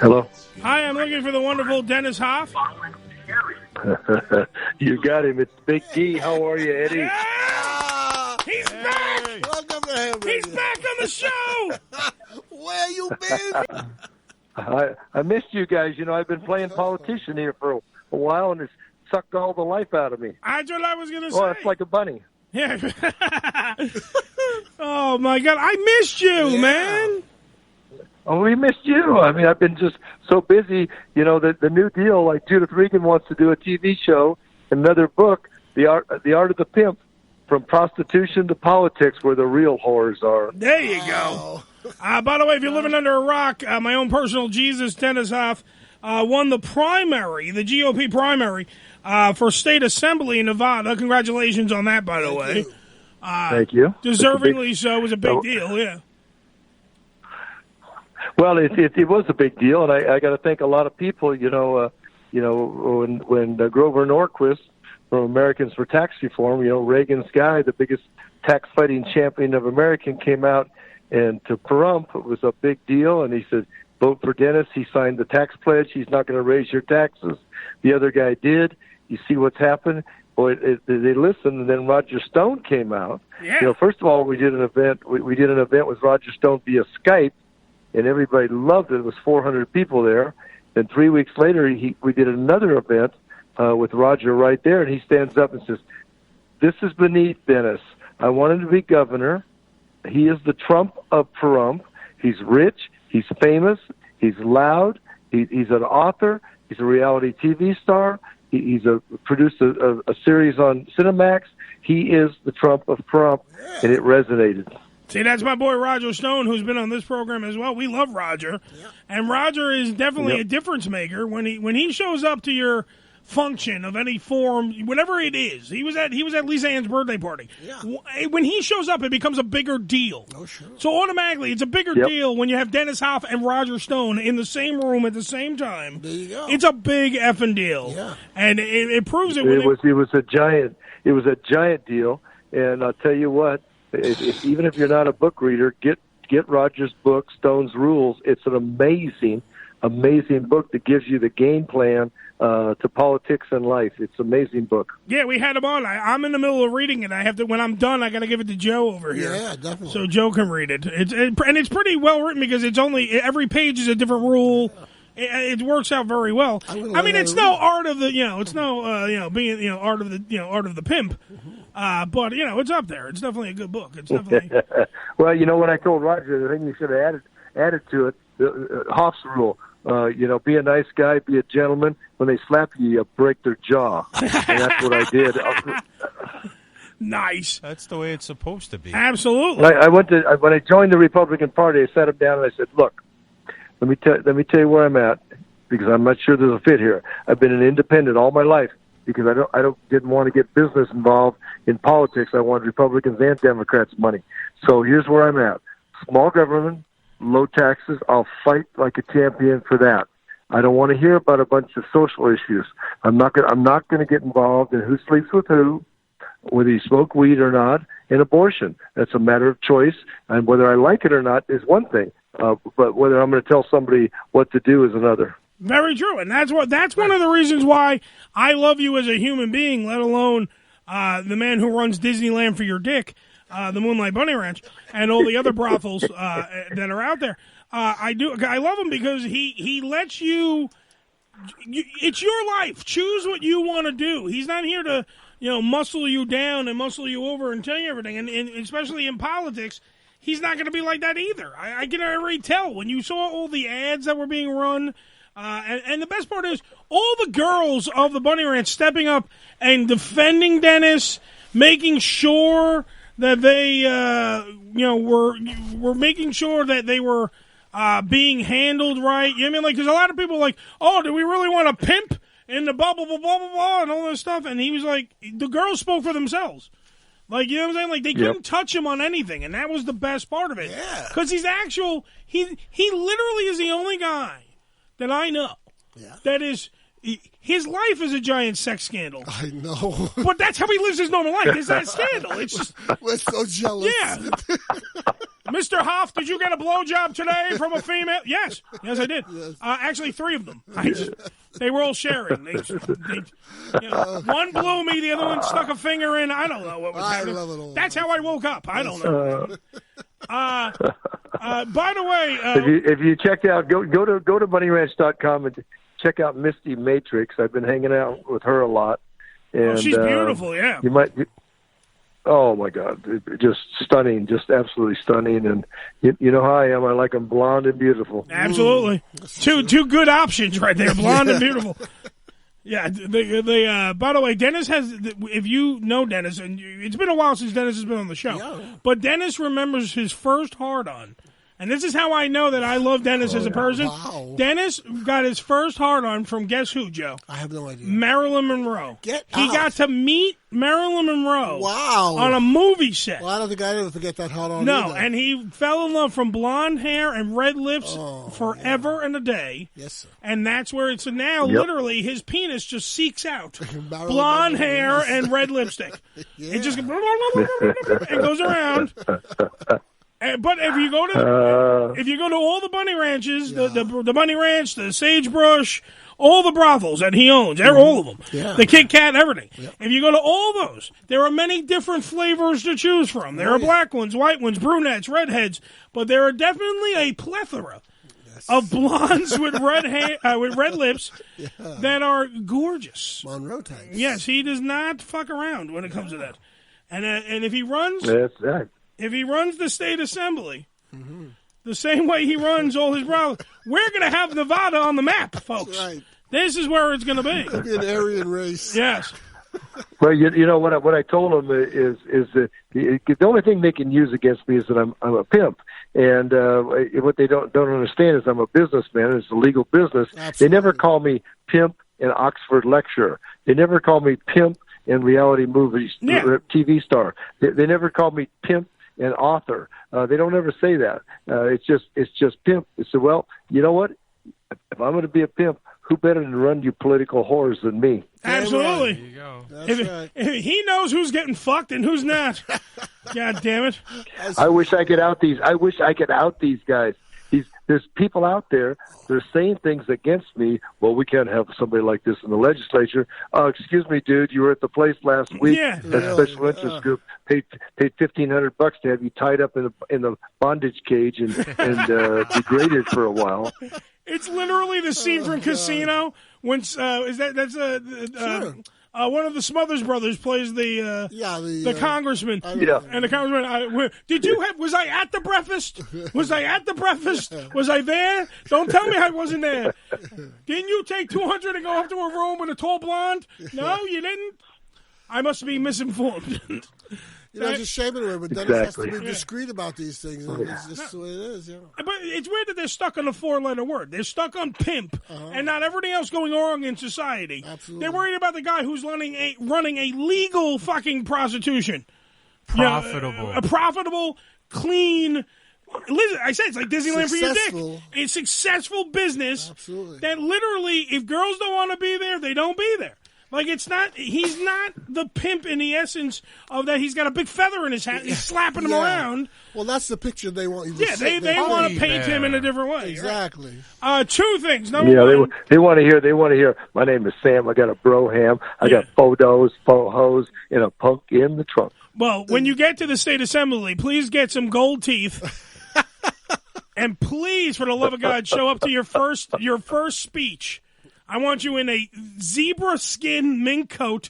Hello? Hi, I'm looking for the wonderful Dennis Hof. You got him. It's Big D. How are you, Eddie? Yeah! He's back! Welcome to him. He's back on the show! Where you been? I missed you guys. You know, I've been playing politician here for a while, and it's sucked all the life out of me. That's what I was going to say. Oh, it's like a bunny. Yeah. Oh, my God. I missed you, man. Oh, we missed you. I mean, I've been just so busy. You know, the New Deal, like Judith Regan wants to do a TV show, another book, The Art of the Pimp, From Prostitution to Politics, where the real whores are. There you go. By the way, if you're living under a rock, my own personal Jesus, Dennis Hof, won the primary, the GOP primary, for state assembly in Nevada. Congratulations on that, by the way. Thank you. Deservingly so. It was a big deal, yeah. Well, it was a big deal, and I got to thank a lot of people. You know, when Grover Norquist from Americans for Tax Reform, you know, Reagan's guy, the biggest tax fighting champion of American, came out, and to Pahrump, it was a big deal, and he said, vote for Dennis. He signed the tax pledge. He's not going to raise your taxes. The other guy did. You see what's happened? Boy, they listened, and then Roger Stone came out. Yeah. You know, first of all, we did an event. We did an event with Roger Stone via Skype, and everybody loved it. It was 400 people there. Then 3 weeks later, we did another event with Roger right there, and he stands up and says, "This is beneath Dennis. I want him to be governor. He is the Trump of Pahrump. He's rich. He's famous. He's loud. He's an author. He's a reality TV star. He's produced a series on Cinemax. He is the Trump of Pahrump," and it resonated. See, that's my boy Roger Stone, who's been on this program as well. We love Roger, and Roger is definitely a difference maker when he shows up to your function of any form, whatever it is. He was at Lisa Ann's birthday party. Yeah. When he shows up, it becomes a bigger deal. Oh, sure. So automatically, it's a bigger deal when you have Dennis Hof and Roger Stone in the same room at the same time. There you go. It's a big effing deal. Yeah. And it proves it. It was a giant deal, and I'll tell you what. Even if you're not a book reader, get Roger's book, Stone's Rules. It's an amazing book that gives you the game plan to politics and life. It's an amazing book. Yeah, we had him on. I'm in the middle of reading it. I have to. When I'm done, I got to give it to Joe over here. Yeah, definitely. So Joe can read it. And it's pretty well written because it's only every page is a different rule. It works out very well. I mean, it's no art of the it's no being art of the pimp. But it's up there. It's definitely a good book. It's definitely. Well, when I told Roger, the thing you should have added to it, Hoff's rule. Be a nice guy, be a gentleman. When they slap you, you break their jaw, and that's what I did. Nice. That's the way it's supposed to be. Absolutely. When I joined the Republican Party, I sat him down and I said, "Look, let me tell you where I'm at, because I'm not sure there's a fit here. I've been an independent all my life because I didn't want to get business involved in politics. I wanted Republicans and Democrats' money. So here's where I'm at: small government, low taxes. I'll fight like a champion for that. I don't want to hear about a bunch of social issues. I'm not going to get involved in who sleeps with who, whether you smoke weed or not, and abortion. That's a matter of choice, and whether I like it or not is one thing. But whether I'm going to tell somebody what to do is another." Very true, and that's one of the reasons why I love you as a human being, let alone the man who runs Disneyland for your dick, the Moonlight Bunny Ranch, and all the other brothels that are out there. I love him because he lets you. It's your life. Choose what you want to do. He's not here to muscle you down and muscle you over and tell you everything. And especially in politics, he's not going to be like that either. I can already tell when you saw all the ads that were being run. And the best part is all the girls of the Bunny Ranch stepping up and defending Dennis, making sure that they, were making sure that they were being handled right. You know what I mean? Like, because a lot of people are like, oh, do we really want a pimp in the blah, blah, blah, blah, blah, blah, and all this stuff? And he was like, the girls spoke for themselves. Like, you know what I'm saying? Like, they couldn't touch him on anything, and that was the best part of it. Yeah. Because he literally is the only guy that I know that is, his life is a giant sex scandal. I know. But that's how he lives his normal life. It's that scandal. It's just. We're so jealous. Yeah. Mr. Hoff, did you get a blowjob today from a female? Yes, I did. Yes. Actually, 3 of them. They were all sharing. One blew me, the other one stuck a finger in. I don't know what was happening. love it all. That's how I woke up. I don't know. By the way, if you check out, go to bunnyranch.com and check out Misty Matrix. I've been hanging out with her a lot. And, she's beautiful. Yeah, you might. Oh my God, just stunning, just absolutely stunning. And you know how I am. I like them blonde and beautiful. Absolutely, two good options right there, blonde and beautiful. Yeah, they by the way, Dennis has. If you know Dennis, and it's been a while since Dennis has been on the show, but Dennis remembers his first hard-on. And this is how I know that I love Dennis as a person. Wow. Dennis got his first hard-on from guess who, Joe? I have no idea. Marilyn Monroe. He got to meet Marilyn Monroe. Wow. On a movie set. Well, I don't think I'd ever forget that hard-on. No, either. and he fell in love from blonde hair and red lips forever and a day. Yes, sir. And that's where it's now. Literally, his penis just seeks out blonde hair and red lipstick. It just and goes around. But if you go to all the bunny ranches, the bunny ranch, the sagebrush, all the brothels that he owns, all of them, the Kit Kat, everything. If you go to all those, there are many different flavors to choose from. There are black ones, white ones, brunettes, redheads, but there are definitely a plethora of blondes with red hair, with red lips that are gorgeous. Monroe types. Yes, he does not fuck around when it comes to that. And if he runs. That's that. If he runs the state assembly the same way he runs all his brothers, we're going to have Nevada on the map, folks. Right. This is where it's going to be. It'll be an Aryan race. Yes. Well, you know what I told them is that the only thing they can use against me is that I'm a pimp, and what they don't understand is I'm a businessman. And it's a legal business. Absolutely. They never call me pimp and Oxford lecturer. They never call me pimp and reality movies TV star. They never call me pimp and author. They don't ever say that. It's just pimp. They say, well, you know what? If I'm going to be a pimp, who better to run you political whores than me? Absolutely. There you go. If he knows who's getting fucked and who's not. God damn it. I wish I could out these guys. There's people out there that are saying things against me. Well, we can't have somebody like this in the legislature. Excuse me, dude, you were at the place last week. Yeah. That special interest group paid $1,500 to have you tied up in the bondage cage and degraded for a while. It's literally the scene from Casino when one of the Smothers Brothers plays the congressman. And the congressman, was I at the breakfast? Was I at the breakfast? Was I there? Don't tell me I wasn't there. Didn't you take 200 and go up to a room with a tall blonde? No, you didn't? I must be misinformed. It's a shame anyway, but Dennis has to be discreet about these things. It's just the way it is, But it's weird that they're stuck on a 4-letter word. They're stuck on pimp and not everything else going wrong in society. Absolutely. They're worried about the guy who's running a legal fucking prostitution. Profitable. A profitable, clean. Listen, I said it's like Disneyland for your dick. A successful business. Absolutely. That literally, if girls don't want to be there, they don't be there. Like, he's not the pimp in the essence of that. He's got a big feather in his hat. He's slapping them around. Well, that's the picture they want. They want to paint him in a different way. Exactly. Right? 2 things. Number one. They want to hear. My name is Sam. I got a broham. I got photos, faux-hos, and a punk in the trunk. Well, when you get to the state assembly, please get some gold teeth. And please, for the love of God, show up to your first speech. I want you in a zebra skin mink coat,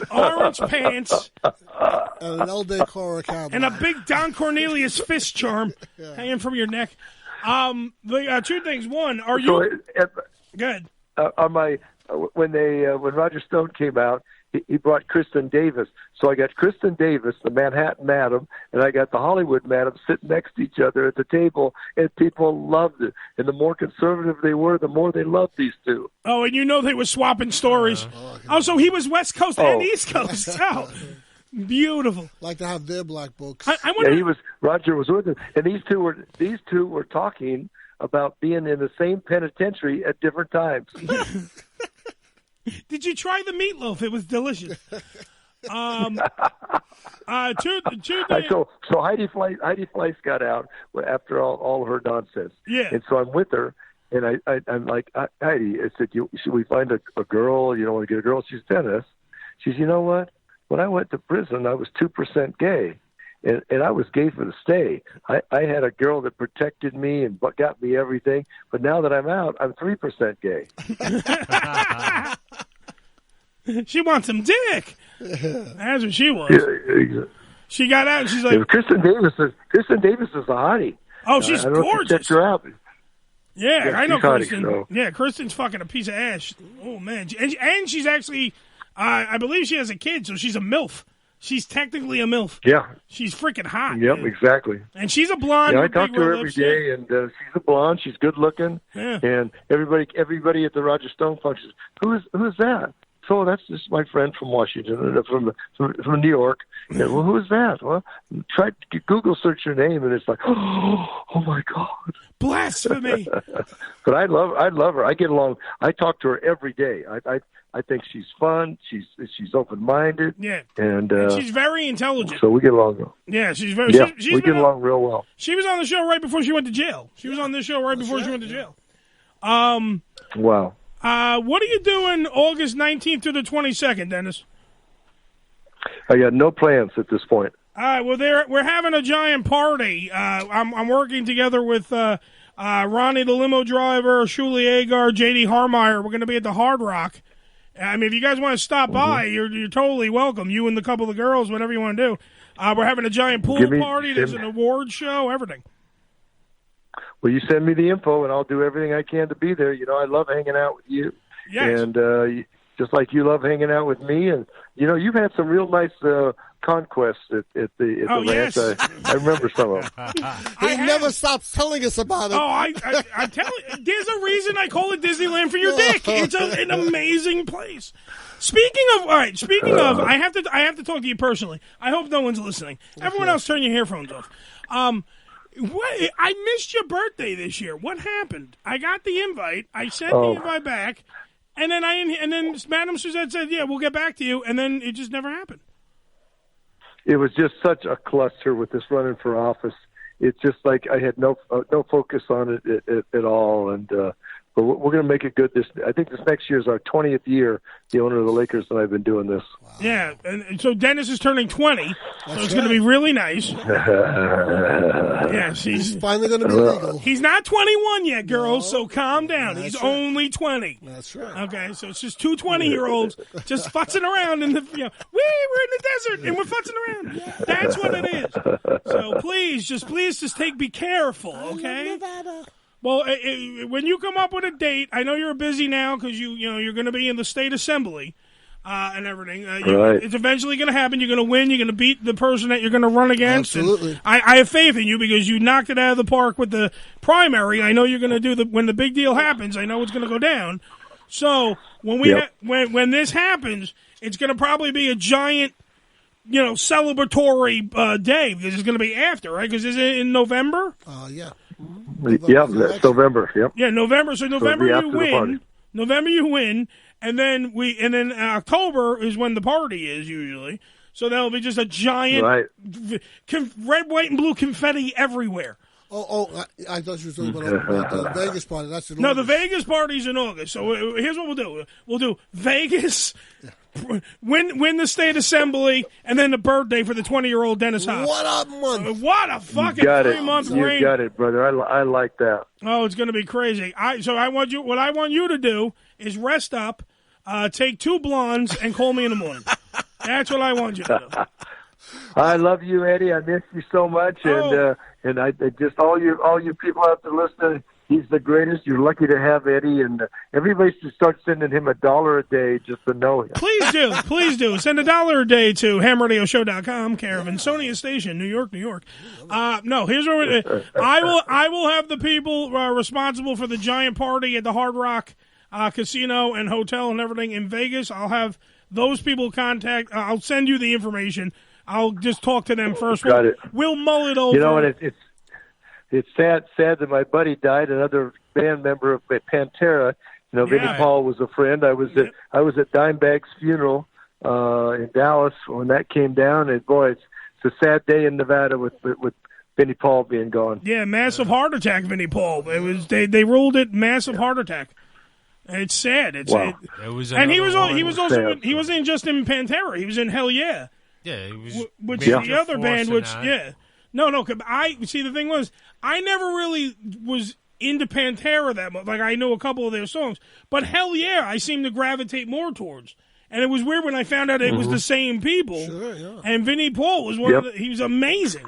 orange pants, and an El Decora cowboy, and a big Don Cornelius fist charm hanging from your neck. The 2 things. One, are you good? When Roger Stone came out, he brought Kristen Davis. So I got Kristen Davis, the Manhattan Madam, and I got the Hollywood Madam sitting next to each other at the table, and people loved it. And the more conservative they were, the more they loved these two. Oh, and they were swapping stories. So he was West Coast and East Coast. Oh, beautiful. Like to have their black books. I wonder, Roger was with him, and these two were talking about being in the same penitentiary at different times. Did you try the meatloaf? It was delicious. Two So Heidi Fleiss got out after all her nonsense. Yeah. And so I'm with her, and I'm like, Heidi, I said, should we find a girl? You don't want to get a girl? She's Dennis. She said, you know what? When I went to prison, I was 2% gay. And I was gay for the stay. I had a girl that protected me and got me everything. But now that I'm out, I'm 3% gay. She wants some dick. That's what she was. Yeah. She got out and she's like, Kristen Davis is a hottie. Oh, she's I don't know if you gorgeous. checked her out. Yeah, I know Kristen. So. Yeah, Kristen's fucking a piece of ass. Oh, man. And she's actually, I believe she has a kid, so she's a MILF. She's technically a MILF. Yeah. She's freaking hot. Yep, man. Exactly. And she's a blonde. Yeah, I talk to her every day, and she's a blonde. She's good looking. Yeah. And everybody at the Roger Stone function, who is that? So that's just my friend from Washington, from New York. Yeah, well, who is that? Well, try to Google search your name, and it's like, oh my God, blasphemy! But I love her. I get along. I talk to her every day. I think she's fun. She's open-minded. Yeah, and she's very intelligent. So we get along. Yeah, she's very. Yeah, we get along real well. She was on the show right before she went to jail. She was on this show right before she went to jail. Wow. What are you doing August 19th to the 22nd, Dennis? I got no plans at this point. All right, well, we're having a giant party. I'm working together with Ronnie the limo driver, Shuli Agar, J.D. Harmeyer. We're going to be at the Hard Rock. I mean, if you guys want to stop by, you're totally welcome. You and the couple of girls, whatever you want to do. We're having a giant pool party. There's an award show, everything. Well, you send me the info, and I'll do everything I can to be there. You know, I love hanging out with you. Yes. And just like you love hanging out with me. And, you know, you've had some real nice conquests at the ranch. Yes. I remember some of them. He never stops telling us about it. Oh, I tell you, there's a reason I call it Disneyland for your dick. It's an amazing place. Speaking of, I have to talk to you personally. I hope no one's listening. Everyone else, turn your earphones off. I missed your birthday this year. What happened? I got the invite. I sent the invite back, and then Madame Suzette said, "Yeah, we'll get back to you," and then it just never happened. It was just such a cluster with this running for office. It's just like I had no focus on it at all, and but we're going to make it good. I think this next year is our 20th year. The owner of the Lakers and I have been doing this. Wow. Yeah, and so Dennis is turning 20, so it's going to be really nice. Yes, he's finally going to be legal. He's not 21 yet, girls, so calm down. He's only 20. That's right. Okay, so it's just two 20-year-olds just futzing around in the, we're in the desert and we're futzing around. Yeah. That's what it is. So please just be careful, okay? Well, when you come up with a date, I know you're busy now because you're going to be in the state assembly and everything. Right. It's eventually going to happen. You're going to win. You're going to beat the person that you're going to run against. Absolutely. I have faith in you because you knocked it out of the park with the primary. I know you're going to do when the big deal happens. I know it's going to go down. So when when this happens, it's going to probably be a giant, celebratory day because it's going to be after, right? Because is it in November? Yeah. Yeah, that's November. Yep. Yeah, November. So November you win. November you win, and then October is when the party is usually. So that'll be just a giant red, white, and blue confetti everywhere. I thought you were talking about the Vegas party. That's in August. No, the Vegas party's in August. So here's what we'll do. We'll do Vegas, win the state assembly, and then the birthday for the 20-year-old Dennis Hof. What a month. What a fucking 3-month reign. You got it, brother. I like that. Oh, it's going to be crazy. What I want you to do is rest up, take 2 blondes, and call me in the morning. That's what I want you to do. I love you, Eddie. I miss you so much, and I just all you people out there listening. He's the greatest. You're lucky to have Eddie, and everybody should start sending him $1 a day just to know him. Please do. Send $1 a day to hamradioshow.com, care of Ansonia Station, New York, New York. No, here's what I will have the people responsible for the giant party at the Hard Rock Casino and Hotel and everything in Vegas. I'll have those people contact. I'll send you the information. I'll just talk to them first. Got it. We'll mull it over. And it's sad that my buddy died, another band member of Pantera. Vinnie Paul was a friend. I was at Dimebag's funeral in Dallas when that came down. And boy, it's a sad day in Nevada with Vinnie Paul being gone. Yeah, massive heart attack, Vinnie Paul. It was they ruled it massive heart attack. It's sad. Wow. It was, and he wasn't just in Pantera. He was in Hell Yeah. Yeah, he was. Which the other band, No. See, the thing was, I never really was into Pantera that much. Like, I know a couple of their songs, but Hell Yeah, I seem to gravitate more towards. And it was weird when I found out it was the same people. Sure, yeah. And Vinnie Paul was one of he was amazing.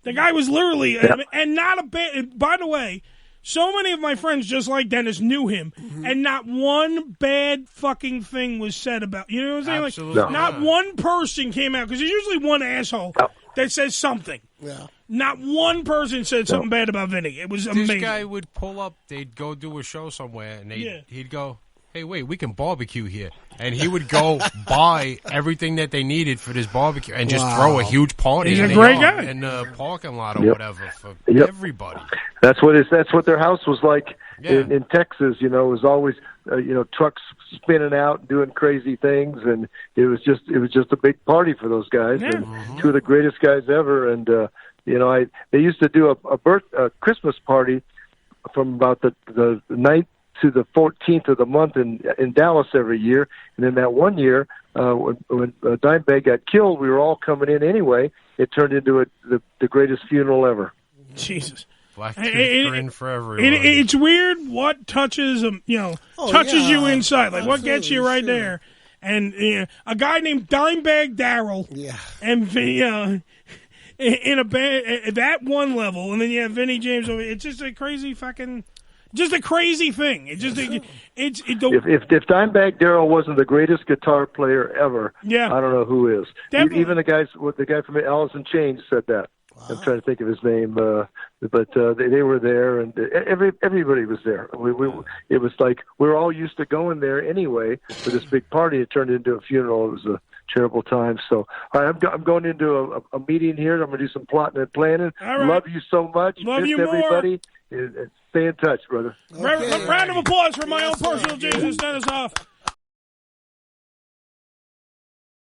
The guy was literally, and not a bad. By the way, so many of my friends, just like Dennis, knew him, and not one bad fucking thing was said about. You know what I'm saying? Absolutely. Like, not one person came out, because there's usually one asshole that says something. Yeah. Not one person said something bad about Vinny. It was amazing. This guy would pull up. They'd go do a show somewhere, and he'd go, "Hey, wait, we can barbecue here." And he would go buy everything that they needed for this barbecue and just throw a huge party. He's a great guy. In the parking lot or whatever for everybody. That's what their house was like in Texas. You know, it was always trucks spinning out and doing crazy things, and it was just a big party for those guys. Yeah. And two of the greatest guys ever. And they used to do a Christmas party from about the 9th to the 14th of the month in Dallas every year. And then that one year, when Dimebag got killed, we were all coming in anyway. It turned into the greatest funeral ever. Jesus. Black grin for everyone. It's weird what touches you inside. Like, what gets you right there. And a guy named Dimebag Darrell. Yeah. And, in a band at that one level, and then you have Vinnie James over. It's just a crazy fucking... Just a crazy thing. If Dimebag Darrell wasn't the greatest guitar player ever, I don't know who is. Definitely. Even the guy from Alice in Chains said that. Wow. I'm trying to think of his name, but they were there, and everybody was there. It was like we were all used to going there anyway for this big party. It turned into a funeral. It was a terrible time. So I'm going into a meeting here. I'm going to do some plotting and planning. All right. Love you so much. Love Miss you everybody. more. Stay in touch, brother. Okay. Round of applause for my own personal Jesus, Dennis Hof.